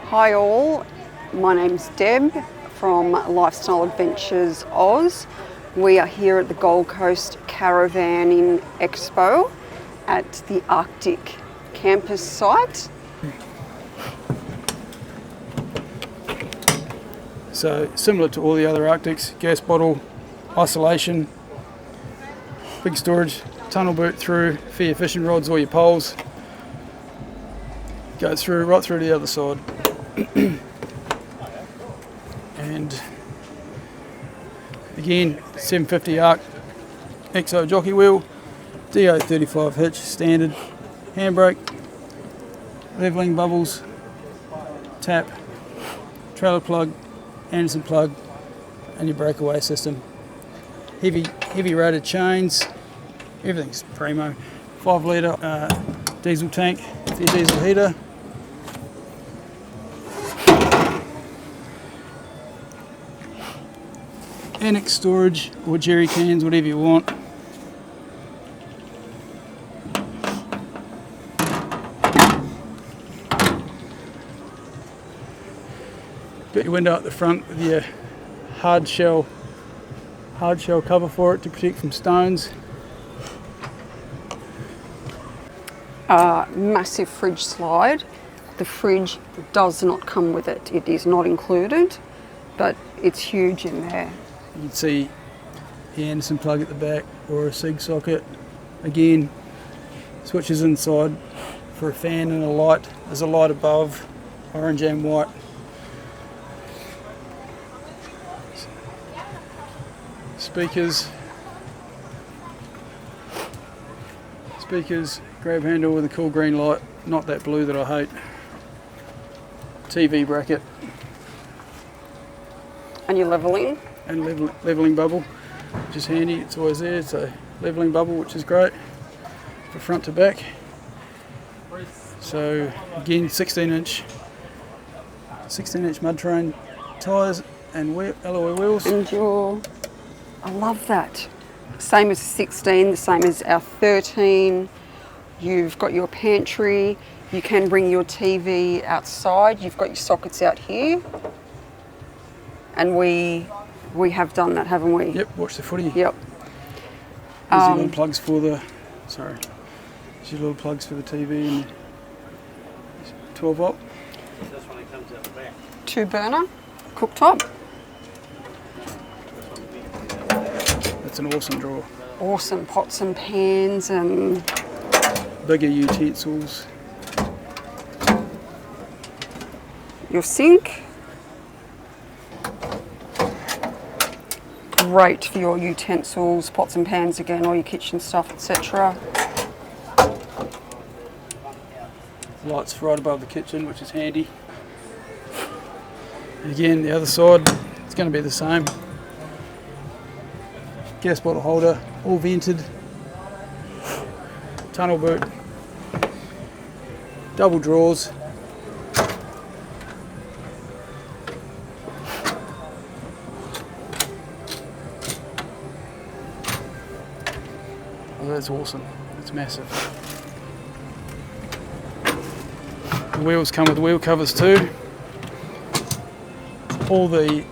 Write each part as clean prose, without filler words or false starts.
Hi all, my name's Deb from Lifestyle Adventures Oz. We are here at the Gold Coast Caravan in Expo at the Arctic campus site. So similar to all the other Arctics, gas bottle, isolation, big storage, tunnel boot through for your fishing rods or your poles. Goes through right through to the other side. And again, 750 arc XO jockey wheel, DO35 hitch, standard, handbrake, levelling bubbles, tap, trailer plug, Anderson plug, and your breakaway system. Heavy rated chains, everything's primo. 5 litre diesel tank for your diesel heater. Annex storage or jerry cans, whatever you want. Got your window at the front with your hard shell cover for it to protect from stones. Massive fridge slide. The fridge does not come with it. It is not included, but it's huge in there. You can see the Anderson plug at the back or a SIG socket. Again, switches inside for a fan and a light. There's a light above, orange and white. Speakers, grab handle with a cool green light, not that blue that I hate. TV bracket. And you're levelling? And levelling bubble, which is handy, it's always there. It's a levelling bubble, which is great for front to back. So again, 16 inch mud terrain tyres and alloy wheels. And I love that. Same as 16, the same as our 13. You've got your pantry. You can bring your TV outside. You've got your sockets out here. And we have done that, haven't we? Yep, watch the footy. Yep. There's your little plugs for the, there's your little plugs for the TV and 12 volt. 2 burner cooktop. That's an awesome drawer. Awesome pots and pans and bigger utensils. Your sink. Great for your utensils, pots and pans again, all your kitchen stuff, etc. Lights right above the kitchen, which is handy. And again, the other side, it's going to be the same. Gas bottle holder, all vented. Tunnel boot. Double drawers. Oh, that's awesome. That's massive. The wheels come with wheel covers too. All the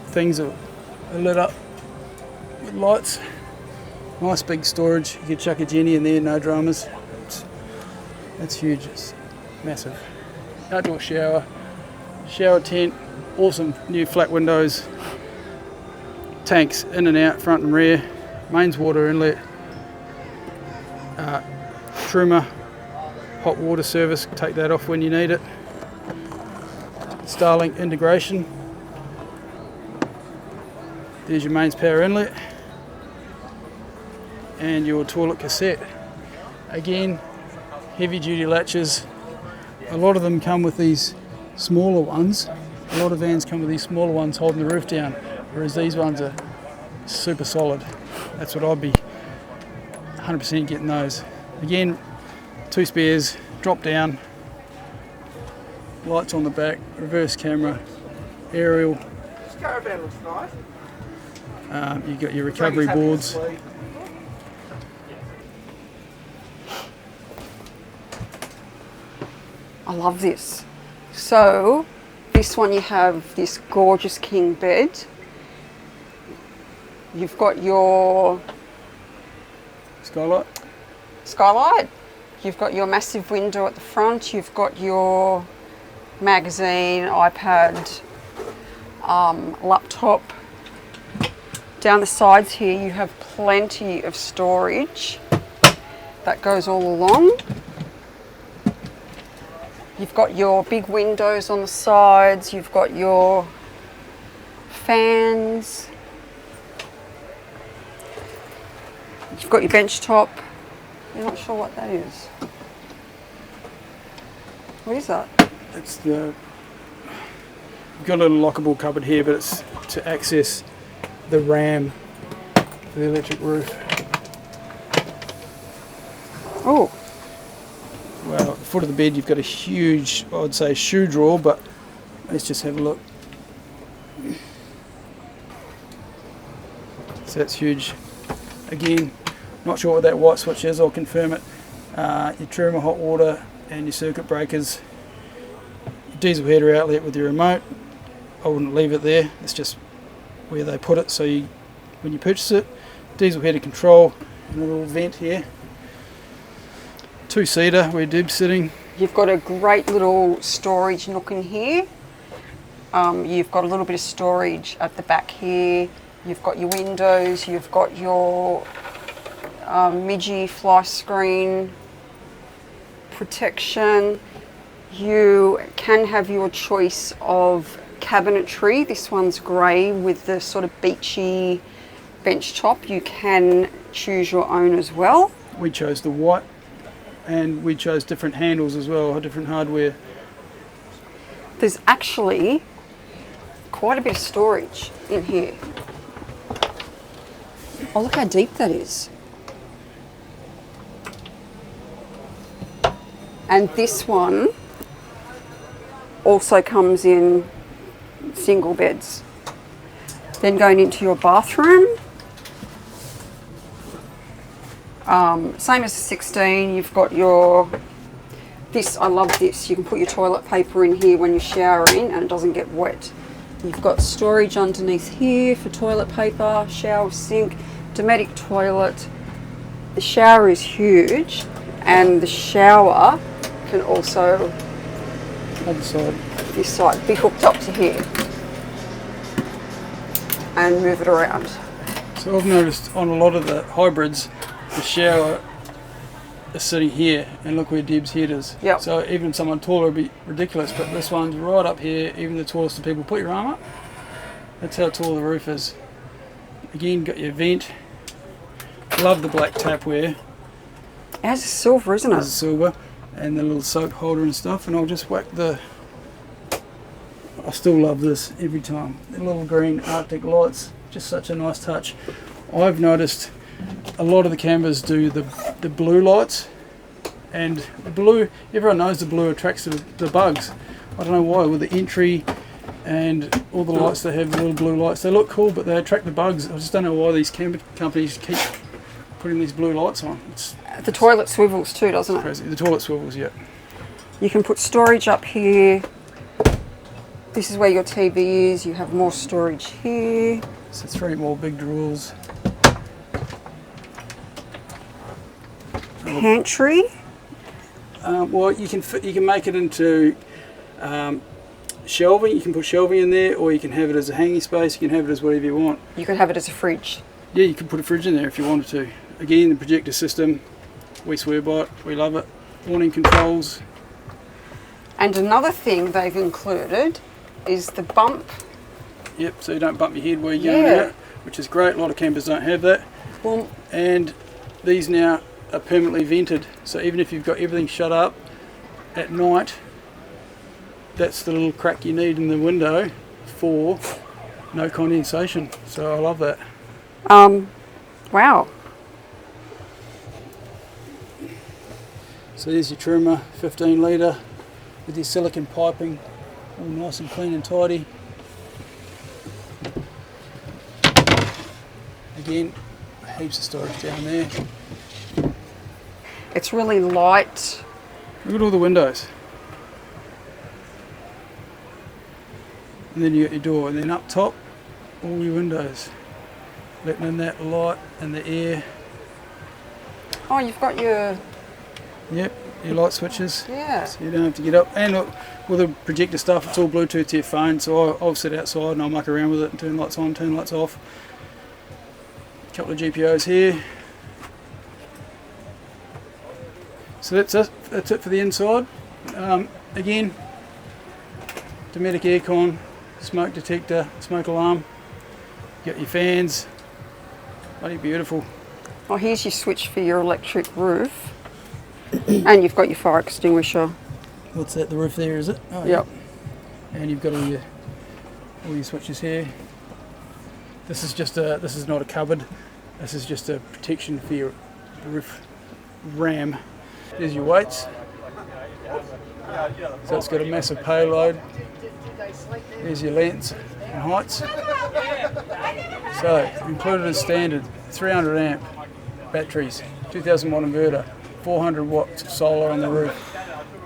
things are lit up with lights. Nice big storage. You can chuck a Jenny in there, no dramas. That's huge. It's massive. Outdoor shower tent, awesome new flat windows, tanks in and out, front and rear, mains water inlet, trimmer, hot water service, take that off when you need it, Starlink integration, there's your mains power inlet, and your toilet cassette. Again, heavy duty latches. A lot of them come with these smaller ones. A lot of vans come with these smaller ones holding the roof down, whereas these ones are super solid. That's what I'd be 100% getting those. Again, 2 spares, drop down, lights on the back, reverse camera, aerial. This Caravan looks nice. You've got your recovery boards. I love this. So This one you have this gorgeous king bed. You've got your Skylight. You've got your massive window at the front. You've got your magazine, iPad, laptop. Down the sides here you have plenty of storage that goes all along. You've got your big windows on the sides. You've got your fans. You've got your bench top. You're not sure what that is. What is that? It's the. We've got a little lockable cupboard here, but it's to access the RAM for the electric roof. Oh, Well, at the foot of the bed, you've got a huge, I'd say, shoe drawer, but let's just have a look. So that's huge. Again, not sure what that white switch is, I'll confirm it. Your Truma hot water and your circuit breakers. Your diesel heater outlet with your remote. I wouldn't leave it there, it's just where they put it, so when you purchase it, diesel heater control, and a little vent here. Two-seater where Deb's sitting. you've got a great little storage nook in here. You've got a little bit of storage at the back here. You've got your windows. You've got your Midgie fly screen protection. You can have your choice of cabinetry. This one's grey with the sort of beachy bench top. You can choose your own as well. We chose the white, and we chose different handles as well, different hardware. There's actually quite a bit of storage in here. Oh, look how deep that is. And this one also comes in single beds. Then going into your bathroom, same as the 16, you've got your, this, I love this, you can put your toilet paper in here when you're showering and it doesn't get wet. You've got storage underneath here for toilet paper, shower, sink, Dometic toilet. The shower is huge, and the shower can also, Other side. this side, be hooked up to here and move it around. So I've noticed on a lot of the hybrids, the shower is sitting here, and look where Deb's head is. Yep. So even someone taller would be ridiculous, but this one's right up here, even the tallest of people. Put your arm up. That's how tall the roof is. Again, got your vent. Love the black tapware. It has a silver, isn't There's it? silver, and the little soap holder and stuff, and I'll just whack the, I still love this every time. The little green Arctic lights, just such a nice touch. I've noticed a lot of the cameras do the blue lights, and the blue, everyone knows the blue attracts the bugs. I don't know why, with the entry and all the lights they have, the little blue lights, they look cool, but they attract the bugs. I just don't know why these camera companies keep putting these blue lights on. It's The toilet swivels too, doesn't it? crazy. The toilet swivels, yeah. You can put storage up here. This is where your TV is. You have more storage here. So 3 more big drawers. Pantry. Well, you can make it into shelving. You can put shelving in there, or you can have it as a hanging space. You can have it as whatever you want. You could have it as a fridge. Yeah, you can put a fridge in there if you wanted to. Again, the projector system, we swear by it. We love it. Awning controls. And another thing they've included is the bump. Yep, so you don't bump your head where you're going out, which is great. A lot of campers don't have that. Well, And these now are permanently vented. So even if you've got everything shut up at night, that's the little crack you need in the window for no condensation. So I love that. wow. So there's your Truma 15 litre with your silicone piping, all nice and clean and tidy. Again, heaps of storage down there. It's really light. Look at all the windows. and then you got your door, and then up top, all your windows, letting in that light and the air. Oh, you've got your... Yep, your light switches. Yeah. So you don't have to get up. And look, with the projector stuff, it's all Bluetooth to your phone, so I'll sit outside and I'll muck around with it and turn lights on, turn lights off. A couple of GPOs here. So that's it for the inside. Again, Dometic aircon, smoke detector, smoke alarm. You got your fans. Bloody beautiful. Oh, here's your switch for your electric roof. And you've got your fire extinguisher. What's that? The roof there, is it? Oh, Yep. Yeah. And you've got all your switches here. This is not a cupboard. This is just a protection for your roof ram. There's your weights. So it's got a massive payload. There's your lengths and heights. So included as standard, 300 amp batteries, 2000 watt inverter, 400 watts solar on the roof,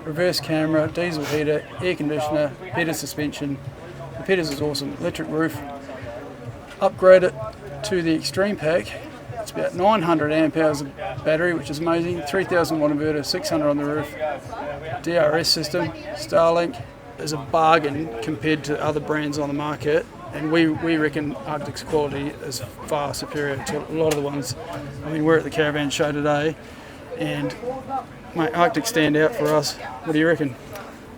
reverse camera, diesel heater, air conditioner, heated suspension. The heaters is awesome. Electric roof. Upgrade it to the extreme pack. It's about 900 amp hours of battery, which is amazing. 3000 watt inverter, 600 on the roof. DRS system, Starlink is a bargain compared to other brands on the market, and we reckon Arctic's quality is far superior to a lot of the ones. I mean, we're at the Caravan show today, and mate, Arctic stand out for us. What do you reckon?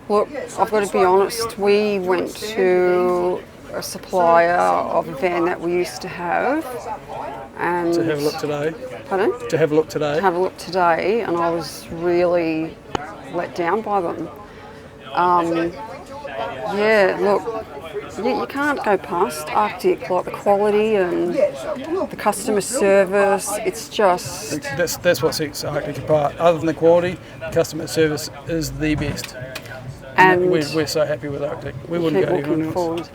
Look, I've got to be honest, we went to a supplier of a van that we used to have, and To have a look today. Pardon? To have a look today. To have a look today, and I was really let down by them. Yeah, look, you can't go past Arctic, like the quality and the customer service. It's just... That's what sets Arctic apart. Other than the quality, customer service is the best. And We're so happy with Arctic. We wouldn't keep go anywhere looking else. forward.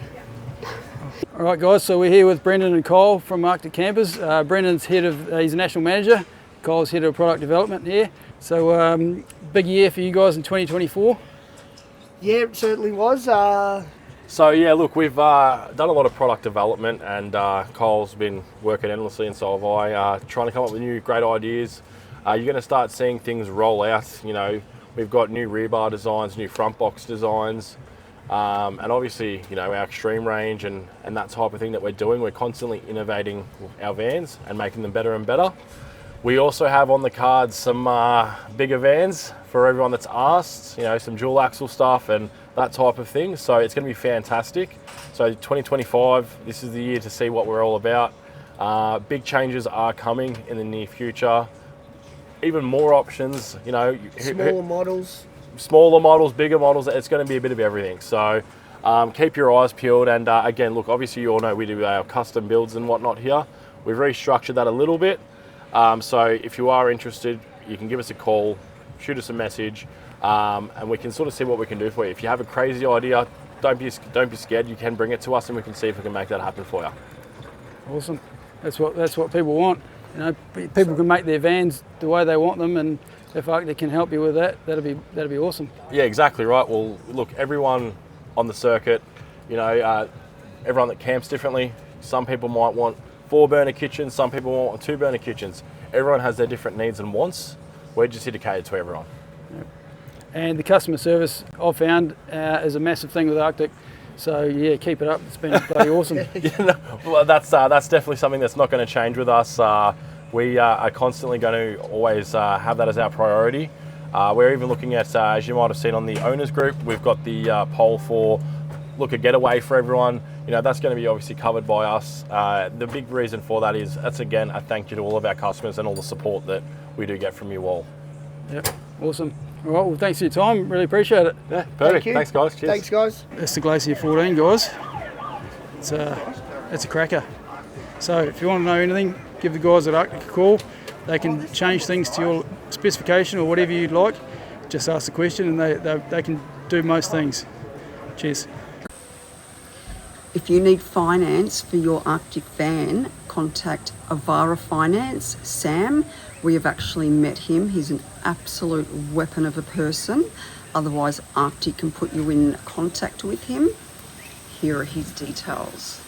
All right, guys, so we're here with Brendan and Kyle from Arctic Campers. Brendan's he's a national manager. Kyle's head of product development here. So big year for you guys in 2024. Yeah, it certainly was. So yeah, look, we've done a lot of product development, and Kyle's been working endlessly, and so have I, trying to come up with new great ideas. You're going to start seeing things roll out. You know, we've got new rear bar designs, new front box designs, and obviously, you know, our extreme range and that type of thing that we're doing. We're constantly innovating our vans and making them better and better. We also have on the cards some bigger vans for everyone that's asked, you know, some dual axle stuff and that type of thing. So it's going to be fantastic. So 2025, this is the year to see what we're all about. Big changes are coming in the near future. Even more options, you know. Smaller models, bigger models. It's going to be a bit of everything. So keep your eyes peeled. And again, look, obviously you all know we do our custom builds and whatnot here. We've restructured that a little bit. So if you are interested, you can give us a call, shoot us a message, and we can sort of see what we can do for you. If you have a crazy idea, don't be scared. You can bring it to us, and we can see if we can make that happen for you. Awesome. That's what people want. You know, people can make their vans the way they want them, and if Arctic can help you with that, that'd be awesome. Yeah, exactly right. Well, look, everyone on the circuit, you know, everyone that camps differently. Some people might want 4-burner kitchens, some people want 2-burner kitchens. Everyone has their different needs and wants. We're just here to cater to everyone. Yep. And the customer service I've found is a massive thing with Arctic. So yeah, keep it up. It's been bloody awesome. Well, that's definitely something that's not going to change with us. We are constantly going to always have that as our priority. We're even looking at, as you might have seen on the owners group, we've got the poll for look a getaway for everyone. You know, that's going to be obviously covered by us. The big reason for that is that's again a thank you to all of our customers and all the support that we do get from you all. Yep, awesome. All right, well, thanks for your time. Really appreciate it. Yeah, perfect. Thanks, guys. Cheers. Thanks, guys. It's the Glacier 14, guys. It's a cracker. So if you want to know anything, give the guys at Arctic a call. They can change things to your specification or whatever you'd like. Just ask the question, and they can do most things. Cheers. If you need finance for your Arctic van, contact Avara Finance, Sam. We have actually met him. He's an absolute weapon of a person. Otherwise, Arctic can put you in contact with him. Here are his details.